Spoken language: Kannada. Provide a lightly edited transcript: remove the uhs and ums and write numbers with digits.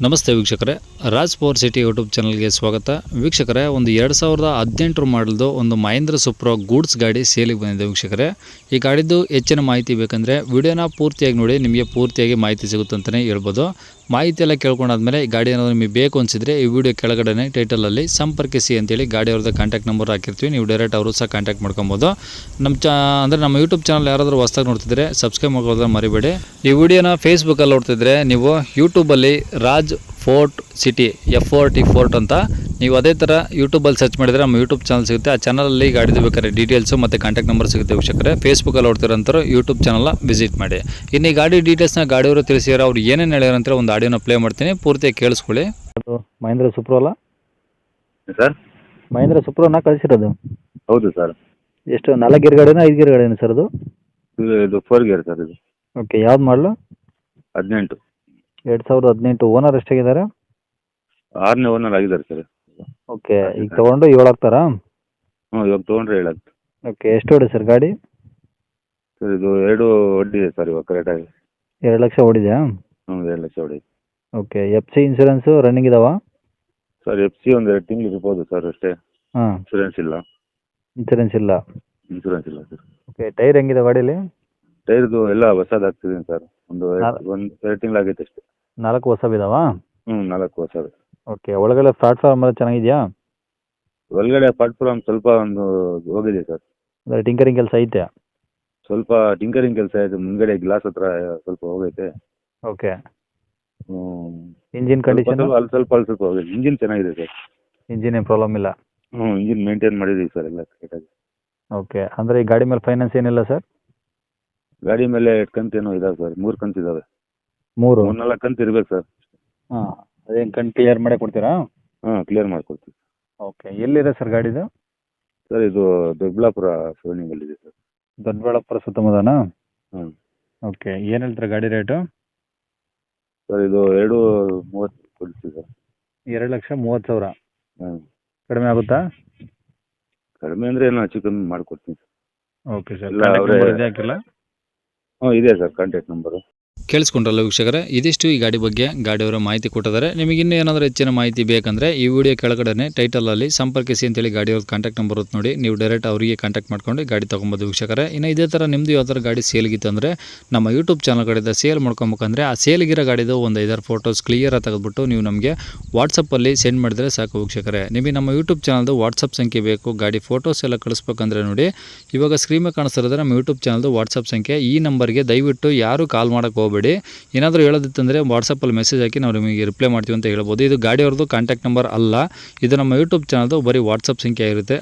ನಮಸ್ತೆ ವೀಕ್ಷಕರೇ, ರಾಜ್ ಪವರ್ ಸಿಟಿ ಯೂಟ್ಯೂಬ್ ಚಾನಲ್ಗೆ ಸ್ವಾಗತ. ವೀಕ್ಷಕರೇ, ಒಂದು 2018 ಮಾಡಲ್ದು ಒಂದು ಮಹೇಂದ್ರ ಸುಪ್ರೋ ಗೂಡ್ಸ್ ಗಾಡಿ ಸೇಲಿಗೆ ಬಂದಿದೆ. ವೀಕ್ಷಕರೇ, ಈ ಗಾಡಿದು ಹೆಚ್ಚಿನ ಮಾಹಿತಿ ಬೇಕಂದರೆ ವಿಡಿಯೋನ ಪೂರ್ತಿಯಾಗಿ ನೋಡಿ, ನಿಮಗೆ ಪೂರ್ತಿಯಾಗಿ ಮಾಹಿತಿ ಸಿಗುತ್ತೆ ಅಂತಲೇ ಹೇಳ್ಬೋದು. ಮಾಹಿತಿ ಎಲ್ಲ ಕೇಳ್ಕೊಂಡಾದ್ಮೇಲೆ ಈ ಗಾಡಿ ಏನಾದರೂ ನಿಮಗೆ ಬೇಕು ಅನಿಸಿದರೆ ಈ ವಿಡಿಯೋ ಕೆಳಗಡೆ ಟೈಟಲಲ್ಲಿ ಸಂಪರ್ಕಿಸಿ ಅಂತೇಳಿ ಗಾಡಿ ಅವ್ರದ್ದು ಕಾಂಟ್ಯಾಕ್ಟ್ ನಂಬರ್ ಹಾಕಿರ್ತೀವಿ. ನೀವು ಡೈರೆಕ್ಟ್ ಅವರು ಸಹ ಕಾಂಟ್ಯಾಕ್ಟ್ ಮಾಡ್ಕೊಬೋದು. ನಮ್ಮ ಯೂಟ್ಯೂಬ್ ಚಾನಲ್ ಯಾರಾದರೂ ಹೊಸದಾಗಿ ನೋಡ್ತಿದ್ರೆ ಸಬ್ಸ್ಕ್ರೈಬ್ ಮಾಡ್ಕೊಳ್ಳೋದನ್ನ ಮರಿಬೇಡಿ. ಈ ವಿಡಿಯೋನ ಫೇಸ್ಬುಕ್ಕಲ್ಲಿ ನೋಡ್ತಿದ್ರೆ ನೀವು ಯೂಟ್ಯೂಬಲ್ಲಿ ರಾಜ್ ಫೋರ್ಟ್ ಸಿಟಿ F40 ಅಂತ ನೀವು ಅದೇ ಥರ ಯೂಟ್ಯೂಬಲ್ಲಿ ಸರ್ಚ್ ಮಾಡಿದರೆ ನಮ್ಮ ಯೂಟ್ಯೂಬ್ ಚಾನಲ್ ಸಿಗುತ್ತೆ. ಆ ಚಾನಲಲ್ಲಿ ಗಾಡಿದು ಬೇಕಾದ್ರೆ ಡೀಟೇಲ್ಸು ಮತ್ತು ಕಾಂಟ್ಯಾಕ್ಟ್ ನಂಬರ್ ಸಿಗುತ್ತೆ. ವೀಕ್ಷಕರೇ, ಫೇಸ್ಬುಕ್ಕಲ್ಲಿ ನೋಡ್ತಿರೋಂಥವ್ರು ಯೂಟ್ಯೂಬ್ ಚಾನಲ್ನ ವಿಸಿಟ್ ಮಾಡಿ. ಇನ್ನು ಈ ಗಾಡಿ ಡೀಟೇಲ್ಸ್ನ ಗಾಡಿಯವರು ತಿಳಿಸಿರೋ ಅವ್ರು ಏನೇನು ಹೇಳ್ಯಾರ ಅಂತ ಒಂದು ಆಡಿಯೋನ ಪ್ಲೇ ಮಾಡ್ತೀನಿ, ಪೂರ್ತಿಯಾಗಿ ಕೇಳಿಸ್ಕೊಳ್ಳಿ. ಅದು ಮಹೇಂದ್ರ ಸುಪ್ರೋ ಅಲ್ಲ ಸರ್? ಮಹೇಂದ್ರ ಸುಪ್ರೋನ ಕಳಿಸಿರೋದು? ಹೌದು ಸರ್. ಎಷ್ಟು 4 ಗೇರ್ ಗಾಡಿನ 5 ಗೇರ್ ಗಾಡಿನ ಸರ್ ಅದು? ಇದು 4 ಗೇರ್ ಸರ್. ಇದು ಓಕೆ, ಯಾವ್ದು ಮಾಡಲು? 18. 2018. ಓನರ್ ಎಷ್ಟಾಗಿದ್ದಾರೆ? 6ನೇ ಓನರ್ ಆಗಿದ್ದಾರೆ ಸರ್. ಓಕೆ, ಈಗ ತೊಗೊಂಡು 7 ಆಗ್ತಾರಾ? ಇವಾಗ ತೊಗೊಂಡ್ರೆ 7 ಆಗ್ತದೆ. ಓಕೆ, ಎಷ್ಟು ಹೊಡೆ ಸರ್ ಗಾಡಿ? ಸರ್ ಇದು 2 ಹೊಡಿದೆ ಸರ್ ಇವಾಗ ಕರೆಕ್ಟಾಗಿ. 2 ಲಕ್ಷ ಹೊಡಿದೆಯಾ? 2 ಲಕ್ಷ ಹೊಡಿದೆ. ಓಕೆ, FC ಇನ್ಸೂರೆನ್ಸು ರನ್ನಿಂಗ್ ಇದಾವ? ಸರ್ FC ಒಂದು 2 ತಿಂಗಳು ಇರ್ಬೋದು ಸರ್ ಅಷ್ಟೇ. ಹಾಂ, ಇನ್ಸೂರೆನ್ಸ್ ಇಲ್ಲ. ಇನ್ಸೂರೆನ್ಸ್ ಇಲ್ಲ ಸರ್. ಓಕೆ, ಟೈರ್ ಹೆಂಗಿದೆ ಗಾಡೀಲಿ? ಟೈರ್ದು ಎಲ್ಲ ಹೊಸದಾಗ್ತಿದ್ದೀನಿ ಸರ್. ಒಂದು 2 ತಿಂಗಳಾಗೈತೆ ಅಷ್ಟೇ. 4 ಹೊಸವಿದಾವ? 4 ಹೊಸದು. ಓಕೆ, ಒಳಗಡೆ ಪ್ಲಾಟ್ಫಾರ್ಮ್ ಎಲ್ಲ ಚೆನ್ನಾಗಿದೆಯಾ? ಒಳಗಡೆ ಪ್ಲಾಟ್ಫಾರ್ಮ್ ಸ್ವಲ್ಪ ಒಂದು ಹೋಗಿದೆ ಸರ್. ಅಂದರೆ ಟಿಂಕರಿಂಗ್ ಕೆಲಸ ಐತೆ? ಸ್ವಲ್ಪ ಟಿಂಕರಿಂಗ್ ಕೆಲಸ ಆಯಿತು. ಮುಂದ್ಗಡೆ ಗ್ಲಾಸ್ ಹತ್ರ ಸ್ವಲ್ಪ ಹೋಗೈತೆ. Okay, engine condition? ಅಲ್ಲಿ ಸ್ವಲ್ಪ ಹೋಗಿದೆ. ಇಂಜಿನ್ ಚೆನ್ನಾಗಿದೆ ಸರ್. ಇಂಜಿನ್ ಏನು ಪ್ರಾಬ್ಲಮ್ ಇಲ್ಲ? ಇಂಜಿನ್ ಮೇಂಟೈನ್ ಮಾಡಿದ್ದೀವಿ ಸರ್ ಎಲ್ಲ ಕರೆಕ್ಟಾಗಿ. ಓಕೆ, ಅಂದರೆ ಈ ಗಾಡಿ ಮೇಲೆ ಫೈನಾನ್ಸ್ ಏನಿಲ್ಲ ಸರ್? ಗಾಡಿ ಮೇಲೆ 2 ಕಂತು ಏನೋ ಇದಾವೆ ಸರ್. 3 ಕಂತು ಇದಾವೆ. 4 ಕಂತು ಇರ್ಬೇಕು ಸರ್. ಹಾಂ, ಅದೇನು ಕಂತು ಕ್ಲಿಯರ್ ಮಾಡೇ ಕೊಡ್ತೀರಾ? ಕ್ಲಿಯರ್ ಮಾಡ್ಕೊಡ್ತೀವಿ. ಓಕೆ, ಎಲ್ಲಿದೆ ಸರ್ ಗಾಡಿದು? ಸರ್ ಇದು ದೊಡ್ಡಬಳ್ಳಾಪುರ ಶಿವನಿಂಗಲ್ಲಿದೆ ಸರ್. ದೊಡ್ಡಬಳ್ಳಾಪುರ ಸುತ್ತಮುತ್ತನಾ? ಹ್ಞೂ. ಓಕೆ, ಏನು ಹೇಳ್ತೀರಾ ಗಾಡಿ ರೇಟು? ಸರ್ ಇದು 2.30 ಕೊಡ್ತೀವಿ ಸರ್. 2,30,000. ಹ್ಞೂ. ಕಡಿಮೆ ಆಗುತ್ತಾ? ಕಡಿಮೆ ಅಂದರೆ ಏನೋ ಹೆಚ್ಚು ಕಮ್ಮಿ ಮಾಡಿಕೊಡ್ತೀನಿ ಸರ್. ಓಕೆ ಸರ್, ಇಲ್ಲ ಅವರೇ ಹಾಕಿಲ್ಲ? ಇದೆ ಸರ್ ಕಾಂಟ್ಯಾಕ್ಟ್ ನಂಬರು. ಕೇಳಿಸ್ಕೊಂಡ್ರಲ್ಲ ವೀಕ್ಷಕರೇ, ಇದಿಷ್ಟು ಈ ಗಾಡಿ ಬಗ್ಗೆ ಗಾಡಿಯವರ ಮಾಹಿತಿ ಕೊಟ್ಟಿದ್ದಾರೆ. ನಿಮಗೆ ಇನ್ನೂ ಏನಾದರೂ ಹೆಚ್ಚಿನ ಮಾಹಿತಿ ಬೇಕಂದರೆ ಈ ವಿಡಿಯೋ ಕೆಳಗಡೆ ಟೈಟಲಲ್ಲಿ ಸಂಪರ್ಕಿಸಿ ಅಂತೇಳಿ ಗಾಡಿಯವ್ರ ಕಾಂಟ್ಯಾಕ್ಟ್ ನಂಬರ್ ಇರುತ್ತೆ ನೋಡಿ, ನೀವು ಡೈರೆಕ್ಟ್ ಅವರಿಗೆ ಕಾಂಟ್ಯಾಕ್ಟ್ ಮಾಡ್ಕೊಂಡು ಗಾಡಿ ತೊಗೊಬೋದು ವೀಕ್ಷಕರೇ. ಇನ್ನು ಇದೇ ಥರ ನಿಮ್ಮದು ಯಾವ ಥರ ಗಾಡಿ ಸೇಲ್ಗಿತ್ತು ಅಂದರೆ ನಮ್ಮ ಯೂಟ್ಯೂಬ್ ಚಾನಲ್ ಕಡೆಯಿಂದ ಸೇಲ್ ಮಾಡ್ಕೊಬೇಕಂದ್ರೆ ಆ ಸೇಲ್ಗಿರೋ ಗಾಡಿದು ಒಂದು 5-6 ಫೋಟೋಸ್ ಕ್ಲಿಯರಾಗಿ ತೆಗೆದುಬಿಟ್ಟು ನೀವು ನಮಗೆ ವಾಟ್ಸಪ್ಪಲ್ಲಿ ಸೆಂಡ್ ಮಾಡಿದರೆ ಸಾಕು ವೀಕ್ಷಕರೇ. ನಿಮಗೆ ನಮ್ಮ ಯೂಟ್ಯೂಬ್ ಚಾನಲ್ದು ವಾಟ್ಸಪ್ ಸಂಖ್ಯೆ ಬೇಕು, ಗಾಡಿ ಫೋಟೋಸ್ ಎಲ್ಲ ಕಳಿಸ್ಬೇಕಂದ್ರೆ ನೋಡಿ, ಇವಾಗ ಸ್ಕ್ರೀನ್ ಮೇಲೆ ಕಾಣಿಸ್ತಿರೋದ್ರೆ ನಮ್ಮ ಯೂಟ್ಯೂಬ್ ಚಾನಲ್ದು ವಾಟ್ಸಪ್ ಸಂಖ್ಯೆ. ಈ ನಂಬರ್ಗೆ ದಯವಿಟ್ಟು ಯಾರು ಕಾಲ್ ಮಾಡೋಕ್ಕೆ ಹೋಗಬೇಡಿ. ಏನಾದರೂ ಹೇಳೋದಿತ್ತಂದರೆ ವಾಟ್ಸಪ್ಪಲ್ಲಿ ಮೆಸೇಜ್ ಹಾಕಿ ನಾವು ನಿಮಗೆ ರಿಪ್ಲೈ ಮಾಡ್ತೀವಿ ಅಂತ ಹೇಳ್ಬೋದು. ಇದು ಗಾಡಿಯವ್ರದ್ದು ಕಾಂಟ್ಯಾಕ್ಟ್ ನಂಬರ್ ಅಲ್ಲ, ಇದು ನಮ್ಮ ಯೂಟ್ಯೂಬ್ ಚಾನಲ್ದು ಬರೀ ವಾಟ್ಸಪ್ ಸಂಖ್ಯೆ ಇರುತ್ತೆ.